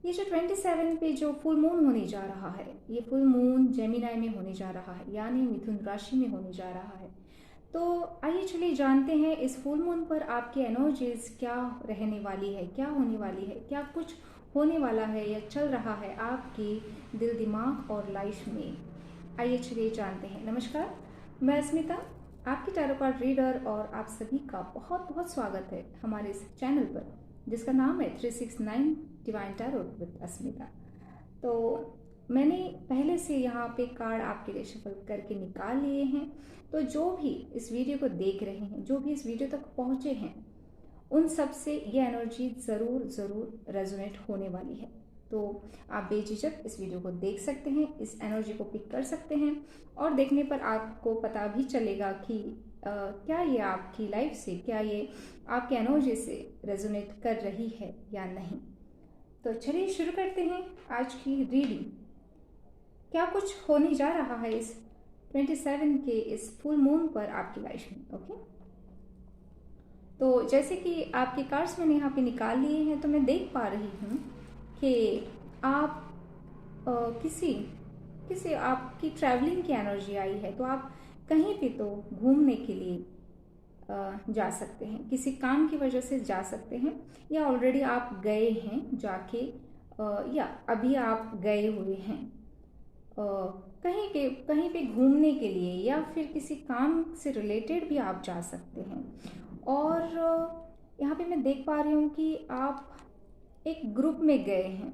ये जो 27 पे जो फुल मून होने जा रहा है, ये फुल मून जेमिनाई में होने जा रहा है, यानी मिथुन राशि में होने जा रहा है। तो आइए चलिए जानते हैं इस फुल मून पर आपकी एनर्जीज क्या रहने वाली है, क्या होने वाली है, क्या कुछ होने वाला है या चल रहा है आपकी दिल दिमाग और लाइफ में। आइए चलिए जानते हैं। नमस्कार, मैं अस्मिता, आपकी टैरो कार्ड रीडर, और आप सभी का बहुत बहुत स्वागत है हमारे इस चैनल पर जिसका नाम है 369 डिवाइन टैरो विद अस्मिता। तो मैंने पहले से यहाँ पे कार्ड आपके लिए शफल करके निकाल लिए हैं। तो जो भी इस वीडियो को देख रहे हैं, जो भी इस वीडियो तक पहुँचे हैं, उन सब से ये एनर्जी ज़रूर ज़रूर रेजोनेट होने वाली है। तो आप बेझिझक इस वीडियो को देख सकते हैं, इस एनर्जी को पिक कर सकते हैं, और देखने पर आपको पता भी चलेगा कि क्या ये आपकी लाइफ से, क्या ये आपके एनर्जी से रेजोनेट कर रही है या नहीं। तो चलिए शुरू करते हैं आज की रीडिंग। क्या कुछ होने जा रहा है इस 27 के इस फुल मून पर आपकी लाइफ में। ओके, तो जैसे कि आपके कार्ड्स मैंने यहाँ पे निकाल लिए हैं, तो मैं देख पा रही हूँ कि आप किसी किसी आपकी ट्रैवलिंग की एनर्जी आई है। तो आप कहीं पे तो घूमने के लिए जा सकते हैं, किसी काम की वजह से जा सकते हैं, या ऑलरेडी आप गए हैं जाके, या अभी आप गए हुए हैं कहीं पे घूमने के लिए, या फिर किसी काम से रिलेटेड भी आप जा सकते हैं। और यहाँ पे मैं देख पा रही हूँ कि आप एक ग्रुप में गए हैं।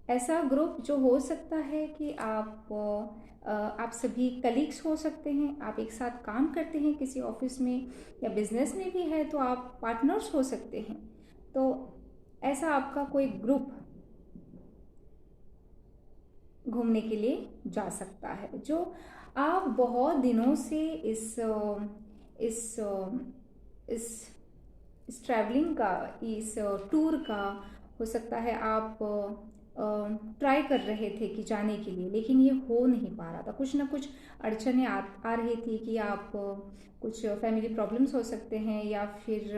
ऐसा ग्रुप जो हो सकता है कि आप सभी कलीग्स हो सकते हैं, आप एक साथ काम करते हैं किसी ऑफिस में या बिजनेस में भी है, तो आप पार्टनर्स हो सकते हैं। तो ऐसा आपका कोई ग्रुप घूमने के लिए जा सकता है, जो आप बहुत दिनों से इस इस ट्रैवलिंग का, इस टूर का, हो सकता है आप ट्राई कर रहे थे कि जाने के लिए, लेकिन ये हो नहीं पा रहा था। कुछ ना कुछ अड़चने आ रही थी कि आप कुछ फैमिली प्रॉब्लम्स हो सकते हैं, या फिर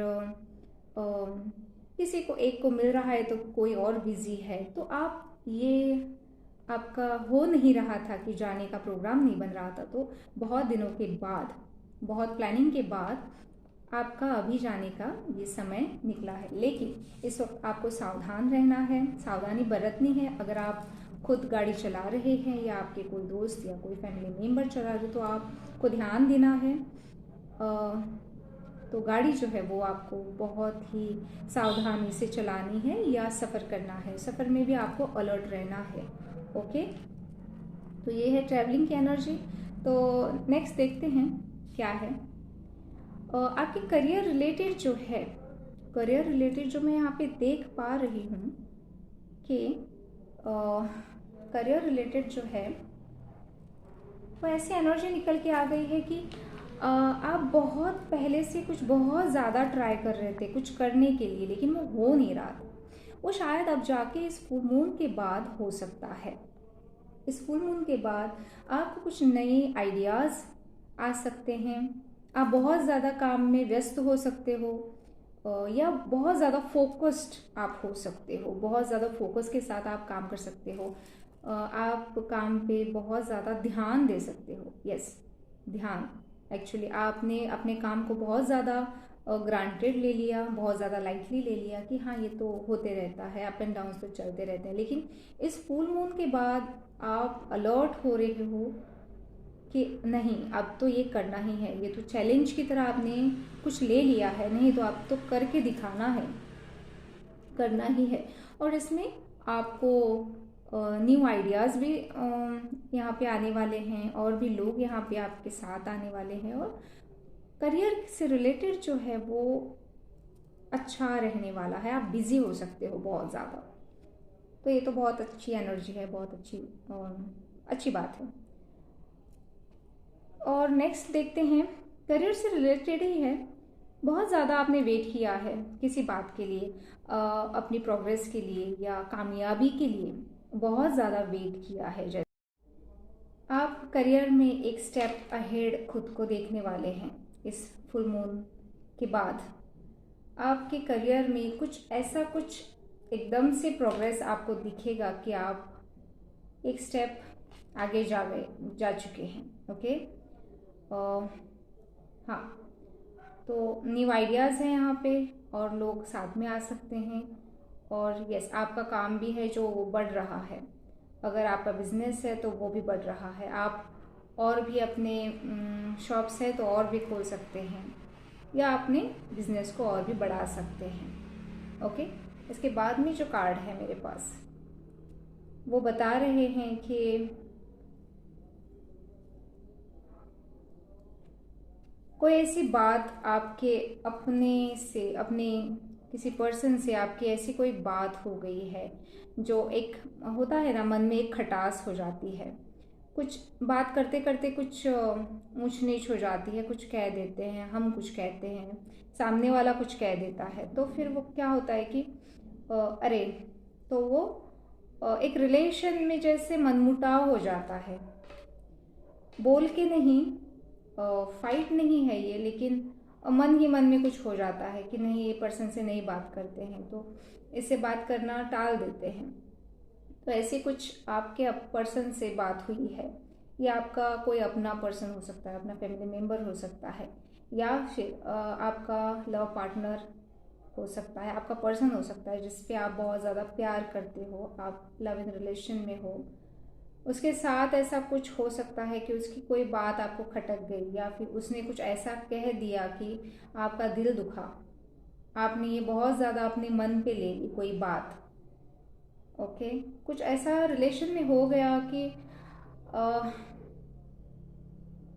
किसी को एक को मिल रहा है तो कोई और बिजी है। तो आप ये आपका हो नहीं रहा था कि जाने का प्रोग्राम नहीं बन रहा था। तो बहुत दिनों के बाद, बहुत प्लानिंग के बाद आपका अभी जाने का ये समय निकला है। लेकिन इस वक्त आपको सावधान रहना है, सावधानी बरतनी है। अगर आप खुद गाड़ी चला रहे हैं या आपके कोई दोस्त या कोई फैमिली मेम्बर चला रहे, तो आपको ध्यान देना है। तो गाड़ी जो है वो आपको बहुत ही सावधानी से चलानी है, या सफ़र करना है, सफ़र में भी आपको अलर्ट रहना है। ओके, तो ये है ट्रैवलिंग की एनर्जी। तो नेक्स्ट देखते हैं क्या है। आपके करियर रिलेटेड जो है, करियर रिलेटेड जो मैं यहाँ पे देख पा रही हूँ कि करियर रिलेटेड जो है वो ऐसी एनर्जी निकल के आ गई है कि आप बहुत पहले से कुछ बहुत ज़्यादा ट्राई कर रहे थे कुछ करने के लिए, लेकिन वो हो नहीं रहा था। वो शायद अब जाके इस फुल मून के बाद हो सकता है। इस फुल मून के बाद आपको कुछ नए आइडियाज़ आ सकते हैं। आप बहुत ज़्यादा काम में व्यस्त हो सकते हो, या बहुत ज़्यादा फोकस्ड आप हो सकते हो, बहुत ज़्यादा फोकस के साथ आप काम कर सकते हो। आप काम पे बहुत ज़्यादा ध्यान दे सकते हो। यस, ध्यान। एक्चुअली आपने अपने काम को बहुत ज़्यादा ग्रांटेड ले लिया, बहुत ज़्यादा लाइटली ले लिया कि हाँ ये तो होते रहता है, अप एंड डाउन्स तो चलते रहते हैं। लेकिन इस फुल मून के बाद आप अलर्ट हो रहे हो कि नहीं, अब तो ये करना ही है। ये तो चैलेंज की तरह आपने कुछ ले लिया है, नहीं तो आप तो करके दिखाना है, करना ही है। और इसमें आपको न्यू आइडियाज़ भी यहाँ पे आने वाले हैं, और भी लोग यहाँ पे आपके साथ आने वाले हैं, और करियर से रिलेटेड जो है वो अच्छा रहने वाला है। आप बिजी हो सकते हो बहुत ज़्यादा। तो ये तो बहुत अच्छी एनर्जी है, बहुत अच्छी बात है। और नेक्स्ट देखते हैं, करियर से रिलेटेड ही है। बहुत ज़्यादा आपने वेट किया है किसी बात के लिए, अपनी प्रोग्रेस के लिए या कामयाबी के लिए बहुत ज़्यादा वेट किया है। जैसे आप करियर में एक स्टेप अहेड खुद को देखने वाले हैं इस फुल मून के बाद। आपके करियर में कुछ ऐसा कुछ एकदम से प्रोग्रेस आपको दिखेगा कि आप एक स्टेप आगे जा चुके हैं। ओके, हाँ, तो न्यू आइडियाज़ हैं यहाँ पे और लोग साथ में आ सकते हैं। और यस, आपका काम भी है जो वो बढ़ रहा है। अगर आपका बिजनेस है तो वो भी बढ़ रहा है। आप और भी अपने शॉप्स है तो और भी खोल सकते हैं, या अपने बिजनेस को और भी बढ़ा सकते हैं। ओके, इसके बाद में जो कार्ड है मेरे पास, वो बता रहे हैं कि कोई ऐसी बात आपके अपने किसी पर्सन से आपकी ऐसी कोई बात हो गई है जो एक होता है ना, मन में एक खटास हो जाती है। कुछ बात करते करते कुछ ऊंच नीच हो जाती है, कुछ कह देते हैं, हम कुछ कहते हैं, सामने वाला कुछ कह देता है, तो फिर वो क्या होता है कि अरे, तो वो एक रिलेशन में जैसे मनमुटाव हो जाता है। बोल के नहीं, फाइट नहीं है ये, लेकिन मन ही मन में कुछ हो जाता है कि नहीं, ये पर्सन से नहीं बात करते हैं, तो इससे बात करना टाल देते हैं। तो ऐसे कुछ आपके पर्सन से बात हुई है, या आपका कोई अपना पर्सन हो सकता है, अपना फैमिली मेम्बर हो सकता है, या फिर आपका लव पार्टनर हो सकता है, आपका पर्सन हो सकता है जिस पे आप बहुत ज़्यादा प्यार करते हो, आप लव इन रिलेशन में हो। उसके साथ ऐसा कुछ हो सकता है कि उसकी कोई बात आपको खटक गई, या फिर उसने कुछ ऐसा कह दिया कि आपका दिल दुखा, आपने ये बहुत ज़्यादा अपने मन पे ले ली कोई बात। ओके, कुछ ऐसा रिलेशन में हो गया कि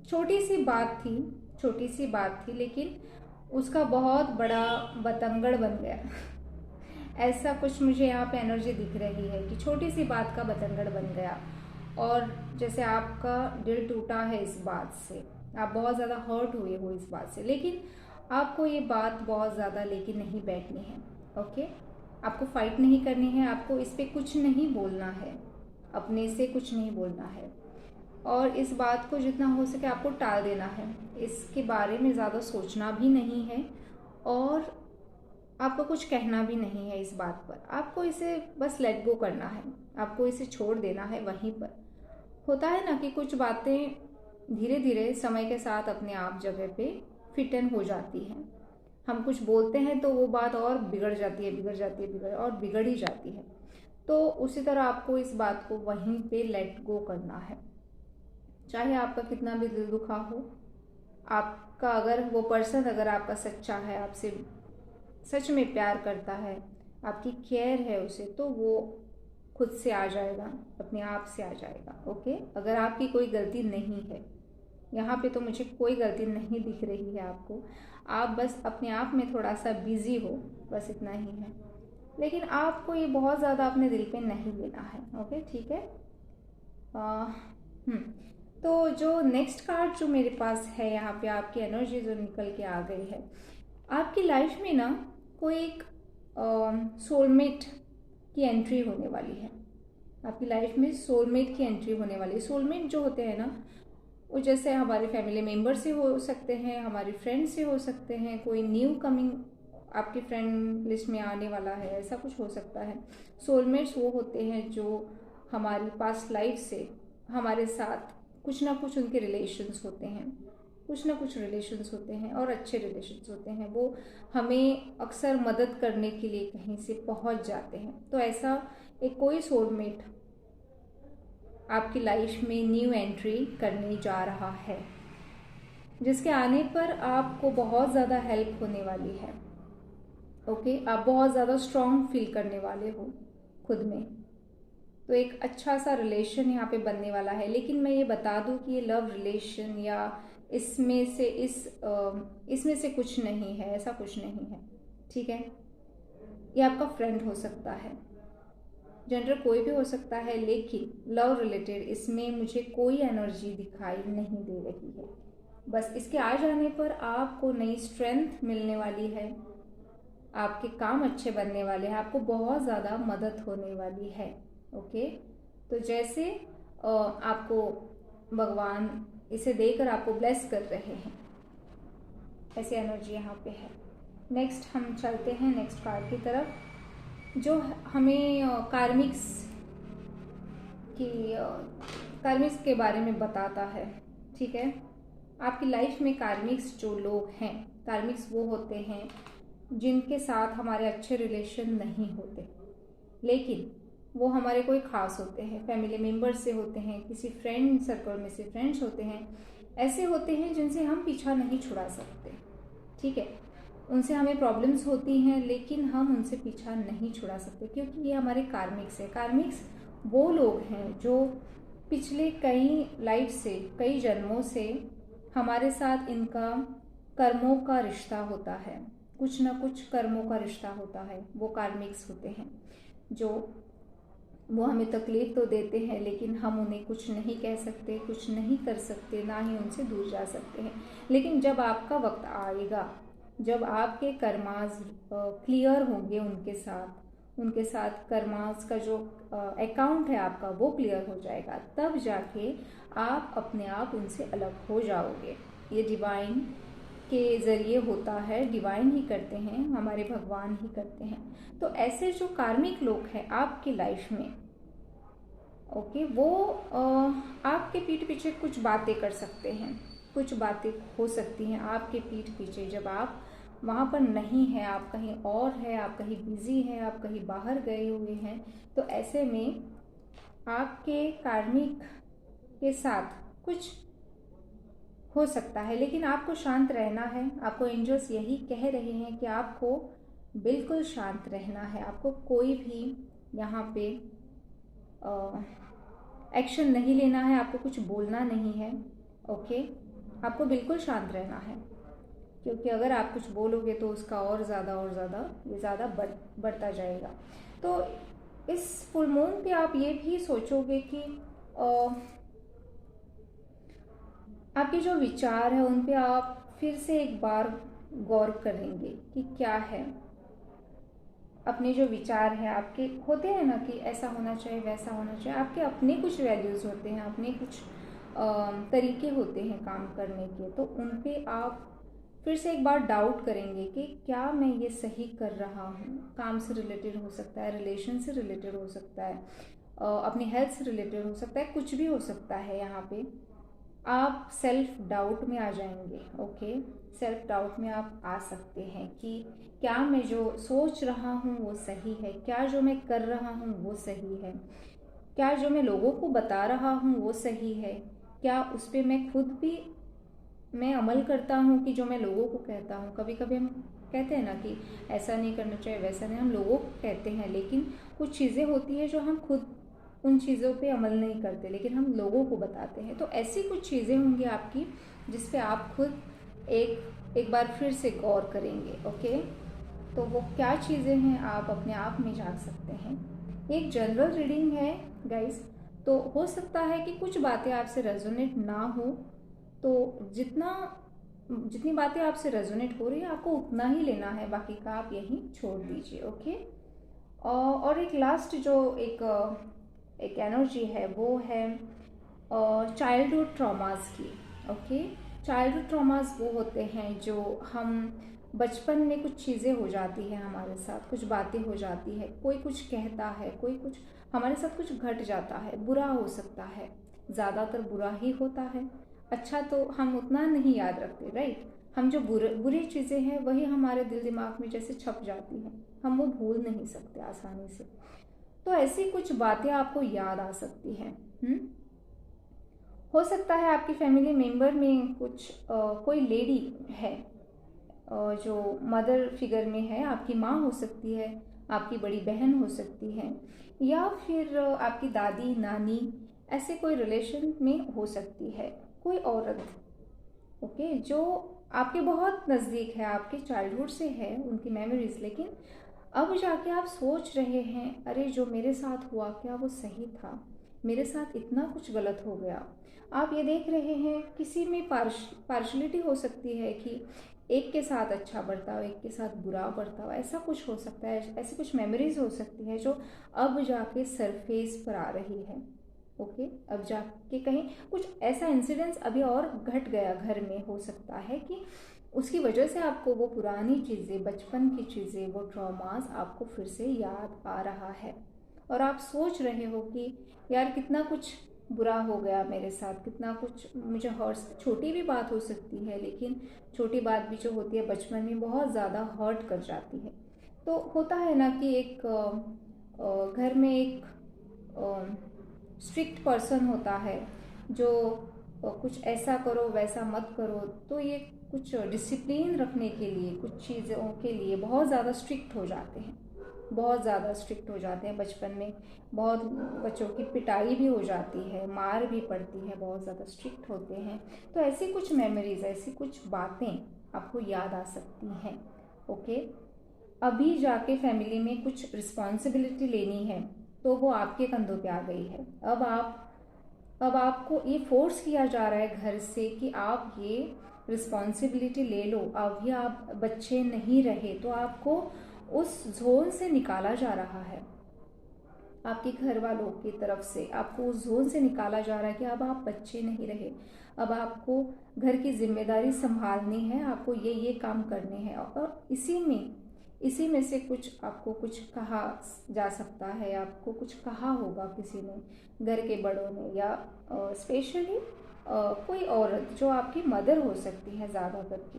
छोटी सी बात थी लेकिन उसका बहुत बड़ा बतंगड़ बन गया। ऐसा कुछ मुझे यहाँ पे एनर्जी दिख रही है कि छोटी सी बात का बतंगड़ बन गया, और जैसे आपका दिल टूटा है इस बात से, आप बहुत ज़्यादा हर्ट हुए हो इस बात से, लेकिन आपको ये बात बहुत ज़्यादा लेके नहीं बैठनी है। ओके, आपको फाइट नहीं करनी है, आपको इस पर कुछ नहीं बोलना है, अपने से कुछ नहीं बोलना है, और इस बात को जितना हो सके आपको टाल देना है। इसके बारे में ज़्यादा सोचना भी नहीं है, और आपको कुछ कहना भी नहीं है इस बात पर। आपको इसे बस लेट गो करना है, आपको इसे छोड़ देना है वहीं पर। होता है ना कि कुछ बातें धीरे धीरे समय के साथ अपने आप जगह पे फिट इन हो जाती हैं। हम कुछ बोलते हैं तो वो बात और बिगड़ जाती है, बिगड़ ही जाती है। तो उसी तरह आपको इस बात को वहीं पे लेट गो करना है, चाहे आपका कितना भी दिल दुखा हो। आपका अगर वो पर्सन अगर आपका सच्चा है, आपसे सच में प्यार करता है, आपकी केयर है उसे, तो वो खुद से आ जाएगा, अपने आप से आ जाएगा। ओके, अगर आपकी कोई गलती नहीं है, यहाँ पे तो मुझे कोई गलती नहीं दिख रही है आपको, आप बस अपने आप में थोड़ा सा बिजी हो, बस इतना ही है। लेकिन आपको ये बहुत ज़्यादा अपने दिल पे नहीं लेना है। ओके, ठीक है। तो जो नेक्स्ट कार्ड जो मेरे पास है यहाँ पे, आपकी एनर्जी जो निकल के आ गई है, आपकी लाइफ में ना कोई एक सोलमेट की एंट्री होने वाली है। आपकी लाइफ में सोलमेट की एंट्री होने वाली है। सोलमेट जो होते हैं ना, वो जैसे हमारे फैमिली मेम्बर से हो सकते हैं, हमारे फ्रेंड से हो सकते हैं, कोई न्यू कमिंग आपके फ्रेंड लिस्ट में आने वाला है, ऐसा कुछ हो सकता है। सोलमेट्स वो होते हैं जो हमारी पास्ट लाइफ से हमारे साथ कुछ ना कुछ उनके रिलेशंस होते हैं, और अच्छे रिलेशंस होते हैं। वो हमें अक्सर मदद करने के लिए कहीं से पहुंच जाते हैं। तो ऐसा एक कोई सोलमेट आपकी लाइफ में न्यू एंट्री करने जा रहा है, जिसके आने पर आपको बहुत ज़्यादा हेल्प होने वाली है। ओके, आप बहुत ज़्यादा स्ट्रॉन्ग फील करने वाले हो खुद में। तो एक अच्छा सा रिलेशन यहाँ पे बनने वाला है। लेकिन मैं ये बता दूँ कि ये लव रिलेशन या इसमें से कुछ नहीं है, ऐसा कुछ नहीं है, ठीक है। ये आपका फ्रेंड हो सकता है, जेंडर कोई भी हो सकता है, लेकिन लव रिलेटेड इसमें मुझे कोई एनर्जी दिखाई नहीं दे रही है। बस इसके आ जाने पर आपको नई स्ट्रेंथ मिलने वाली है, आपके काम अच्छे बनने वाले हैं, आपको बहुत ज़्यादा मदद होने वाली है। ओके, तो जैसे आपको भगवान इसे देकर आपको ब्लेस कर रहे हैं, ऐसी एनर्जी यहाँ पे है। नेक्स्ट हम चलते हैं नेक्स्ट कार्ड की तरफ। जो हमें की कार्मिक्स के बारे में बताता है। ठीक है, आपकी लाइफ में कार्मिक्स जो लोग हैं, कार्मिक्स वो होते हैं जिनके साथ हमारे अच्छे रिलेशन नहीं होते, लेकिन वो हमारे कोई ख़ास होते हैं, फैमिली मेम्बर से होते हैं, किसी फ्रेंड सर्कल में से फ्रेंड्स होते हैं, ऐसे होते हैं जिनसे हम पीछा नहीं छुड़ा सकते। ठीक है, उनसे हमें प्रॉब्लम्स होती हैं लेकिन हम उनसे पीछा नहीं छुड़ा सकते, क्योंकि ये हमारे कार्मिक्स है। कार्मिक्स वो लोग हैं जो पिछले कई लाइफ से, कई जन्मों से हमारे साथ इनका कर्मों का रिश्ता होता है, कुछ ना कुछ कर्मों का रिश्ता होता है। वो कार्मिक्स होते हैं जो वो हमें तकलीफ़ तो देते हैं लेकिन हम उन्हें कुछ नहीं कह सकते, कुछ नहीं कर सकते, ना ही उनसे दूर जा सकते हैं। लेकिन जब आपका वक्त आएगा, जब आपके कर्मास क्लियर होंगे उनके साथ कर्मास का जो अकाउंट है आपका वो क्लियर हो जाएगा, तब जाके आप अपने आप उनसे अलग हो जाओगे। ये डिवाइन के ज़रिए होता है, डिवाइन ही करते हैं, हमारे भगवान ही करते हैं। तो ऐसे जो कार्मिक लोग हैं आपकी लाइफ में, ओके, वो आपके पीठ पीछे कुछ बातें कर सकते हैं, कुछ बातें हो सकती हैं आपके पीठ पीछे जब आप वहाँ पर नहीं हैं, आप कहीं और हैं, आप कहीं बिजी हैं, आप कहीं बाहर गए हुए हैं। तो ऐसे में आपके कार्मिक के साथ कुछ हो सकता है, लेकिन आपको शांत रहना है। आपको एंजल्स यही कह रहे हैं कि आपको बिल्कुल शांत रहना है, आपको कोई भी यहाँ पे एक्शन नहीं लेना है, आपको कुछ बोलना नहीं है। ओके, आपको बिल्कुल शांत रहना है, क्योंकि अगर आप कुछ बोलोगे तो उसका और ज़्यादा बढ़ता जाएगा। तो इस फुल मून पे आप ये भी सोचोगे कि आपके जो विचार है उन पे आप फिर से एक बार गौर करेंगे कि क्या है। अपने जो विचार हैं आपके होते हैं ना कि ऐसा होना चाहिए, वैसा होना चाहिए, आपके अपने कुछ वैल्यूज़ होते हैं, अपने कुछ तरीके होते हैं काम करने के। तो उन पे आप फिर से एक बार डाउट करेंगे कि क्या मैं ये सही कर रहा हूँ। काम से रिलेटेड हो सकता है, रिलेशन से रिलेटेड हो सकता है, अपनी हेल्थ से रिलेटेड हो सकता है, कुछ भी हो सकता है। यहाँ पे आप सेल्फ डाउट में आ जाएंगे। ओके, सेल्फ डाउट में आप आ सकते हैं कि क्या मैं जो सोच रहा हूँ वो सही है, क्या जो मैं कर रहा हूँ वो सही है, क्या जो मैं लोगों को बता रहा हूँ वो सही है, क्या उस पर मैं खुद भी मैं अमल करता हूँ कि जो मैं लोगों को कहता हूँ। कभी कभी हम कहते हैं ना कि ऐसा नहीं करना चाहिए, वैसा नहीं, हम लोगों को कहते हैं, लेकिन कुछ चीज़ें होती है जो हम खुद उन चीज़ों पे अमल नहीं करते, लेकिन हम लोगों को बताते हैं। तो ऐसी कुछ चीज़ें होंगी आपकी जिस पे आप खुद एक बार फिर से गौर करेंगे। ओके, तो वो क्या चीज़ें हैं आप अपने आप में जान सकते हैं। एक जनरल रीडिंग है गाइस, तो हो सकता है कि कुछ बातें आपसे रेजोनेट ना हो, तो जितनी बातें आपसे रेजोनेट हो रही है आपको उतना ही लेना है, बाकी का आप यहीं छोड़ दीजिए। ओके, और एक लास्ट जो एक एनर्जी है वो है चाइल्डहुड ट्रॉमास की। ओके, चाइल्डहुड ट्रॉमास वो होते हैं जो हम बचपन में कुछ चीज़ें हो जाती हैं हमारे साथ, कुछ बातें हो जाती है, कोई कुछ कहता है, कोई कुछ हमारे साथ कुछ घट जाता है, बुरा हो सकता है, ज़्यादातर बुरा ही होता है। अच्छा तो हम उतना नहीं याद रखते, राइट। हम जो बुरी चीज़ें हैं वही हमारे दिल दिमाग में जैसे छप जाती हैं, हम वो भूल नहीं सकते आसानी से। तो ऐसी कुछ बातें आपको याद आ सकती हैं। हो सकता है आपकी फैमिली मेम्बर में कुछ कोई लेडी है जो मदर फिगर में है, आपकी माँ हो सकती है, आपकी बड़ी बहन हो सकती है, या फिर आपकी दादी नानी, ऐसे कोई रिलेशन में हो सकती है कोई औरत। ओके, जो आपके बहुत नज़दीक है, आपके चाइल्डहुड से है उनकी मेमोरीज, लेकिन अब जाके आप सोच रहे हैं अरे जो मेरे साथ हुआ क्या वो सही था, मेरे साथ इतना कुछ गलत हो गया। आप ये देख रहे हैं किसी में पार्शलिटी हो सकती है कि एक के साथ अच्छा बर्ताव, एक के साथ बुरा बर्ताव, ऐसा कुछ हो सकता है। ऐसी कुछ मेमोरीज हो सकती है जो अब जाके सरफेस पर आ रही है। ओके, अब जाके कहीं कुछ ऐसा इंसिडेंस अभी और घट गया घर में, हो सकता है कि उसकी वजह से आपको वो पुरानी चीज़ें, बचपन की चीज़ें, वो ट्रॉमास आपको फिर से याद आ रहा है और आप सोच रहे हो कि यार कितना कुछ बुरा हो गया मेरे साथ, कितना कुछ मुझे हर्ट, छोटी भी बात हो सकती है लेकिन छोटी बात भी जो होती है बचपन में बहुत ज़्यादा हर्ट कर जाती है। तो होता है ना कि एक घर में एक स्ट्रिक्ट पर्सन होता है जो कुछ ऐसा करो वैसा मत करो, तो ये कुछ डिसिप्लिन रखने के लिए, कुछ चीज़ों के लिए बहुत ज़्यादा स्ट्रिक्ट हो जाते हैं, बहुत ज़्यादा स्ट्रिक्ट हो जाते हैं बचपन में। बहुत बच्चों की पिटाई भी हो जाती है, मार भी पड़ती है, बहुत ज़्यादा स्ट्रिक्ट होते हैं। तो ऐसी कुछ मेमोरीज, ऐसी कुछ बातें आपको याद आ सकती हैं। ओके, अभी जाके फैमिली में कुछ रिस्पॉन्सिबिलिटी लेनी है तो वो आपके कंधों पे आ गई है। अब आपको ये फोर्स किया जा रहा है घर से कि आप ये रिस्पॉन्सिबिलिटी ले लो। अभी आप बच्चे नहीं रहे तो आपको उस जोन से निकाला जा रहा है, आपके घर वालों की तरफ से आपको उस जोन से निकाला जा रहा है कि अब आप बच्चे नहीं रहे, अब आपको घर की जिम्मेदारी संभालनी है, आपको ये काम करने हैं। और इसी में से कुछ आपको कुछ कहा जा सकता है, आपको कुछ कहा होगा किसी ने, घर के बड़ों ने, या स्पेशली कोई औरत जो आपकी मदर हो सकती है ज़्यादा करके,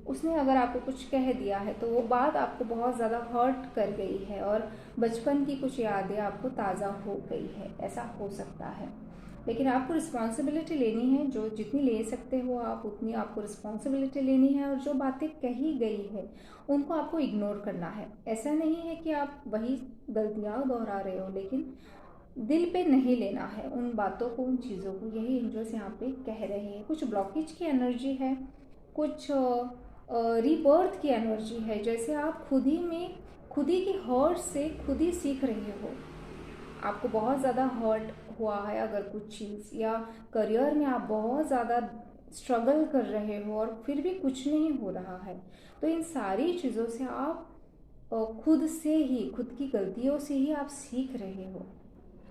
उसने अगर आपको कुछ कह दिया है तो वो बात आपको बहुत ज़्यादा हर्ट कर गई है और बचपन की कुछ यादें आपको ताज़ा हो गई है, ऐसा हो सकता है। लेकिन आपको रिस्पॉन्सिबिलिटी लेनी है, जो जितनी ले सकते हो आप उतनी आपको रिस्पॉन्सिबिलिटी लेनी है, और जो बातें कही गई है उनको आपको इग्नोर करना है। ऐसा नहीं है कि आप वही गलतियाँ दोहरा रहे हो, लेकिन दिल पे नहीं लेना है उन बातों को, उन चीज़ों को। यही एंजल्स यहाँ पे कह रहे हैं। कुछ ब्लॉकेज की एनर्जी है, कुछ रीबर्थ की एनर्जी है, जैसे आप खुद ही की हर्ट से खुद ही सीख रहे हो। आपको बहुत ज़्यादा हर्ट हुआ है अगर कुछ चीज़, या करियर में आप बहुत ज़्यादा स्ट्रगल कर रहे हो और फिर भी कुछ नहीं हो रहा है, तो इन सारी चीज़ों से आप खुद से ही, खुद की गलतियों से ही आप सीख रहे हो।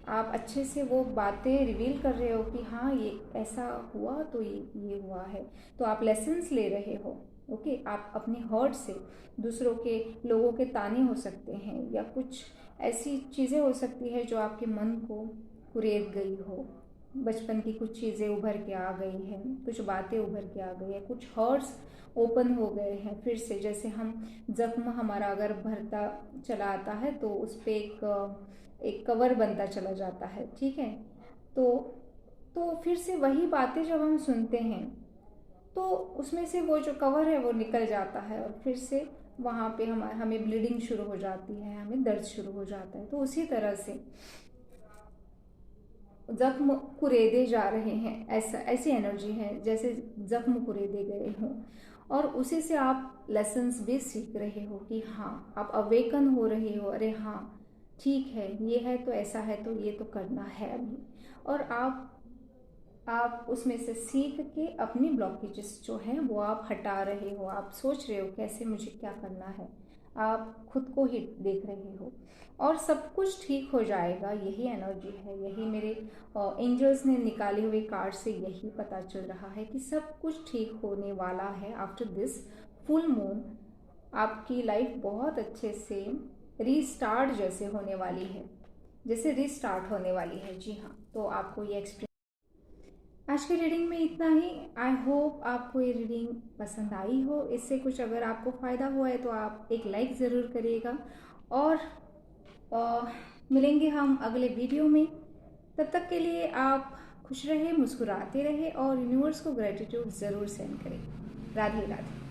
आप अच्छे से वो बातें रिवील कर रहे हो कि हाँ ये ऐसा हुआ तो ये हुआ है, तो आप लेसन्स ले रहे हो। ओके, आप अपने हर्ट से, दूसरों के, लोगों के ताने हो सकते हैं या कुछ ऐसी चीज़ें हो सकती है जो आपके मन को कुरेद गई हो, बचपन की कुछ चीज़ें उभर के आ गई हैं, कुछ बातें उभर के आ गई है, कुछ हर्ट्स ओपन हो गए हैं फिर से। जैसे हम जख्म हमारा अगर भरता चला आता है तो उस पर एक कवर बनता चला जाता है, ठीक है। तो फिर से वही बातें जब हम सुनते हैं तो उसमें से वो जो कवर है वो निकल जाता है और फिर से वहाँ पे हमें ब्लीडिंग शुरू हो जाती है, हमें दर्द शुरू हो जाता है। तो उसी तरह से जख्म कुरेदे जा रहे हैं, ऐसी एनर्जी है जैसे जख्म कुरेदे गए हों, और उसी से आप लेसन्स भी सीख रहे हो कि हाँ आप अवेकन हो रहे हो। अरे हाँ ठीक है, ये है तो ऐसा है तो ये तो करना है अभी। और आप उसमें से सीख के अपनी ब्लॉकेजेस जो हैं वो आप हटा रहे हो। आप सोच रहे हो कैसे मुझे क्या करना है, आप खुद को ही देख रहे हो और सब कुछ ठीक हो जाएगा। यही एनर्जी है, यही मेरे एंजल्स ने निकाले हुए कार्ड से यही पता चल रहा है कि सब कुछ ठीक होने वाला है। आफ्टर दिस फुल मून आपकी लाइफ बहुत अच्छे से रीस्टार्ट जैसे होने वाली है, जैसे रीस्टार्ट होने वाली है। जी हाँ, तो आपको ये एक्सपीरियंस। आज की रीडिंग में इतना ही। आई होप आपको ये रीडिंग पसंद आई हो। इससे कुछ अगर आपको फ़ायदा हुआ है तो आप एक लाइक ज़रूर करिएगा, और मिलेंगे हम अगले वीडियो में। तब तक के लिए आप खुश रहे, मुस्कुराते रहे और यूनिवर्स को ग्रेटिट्यूड ज़रूर सेंड करें। राधे राधे।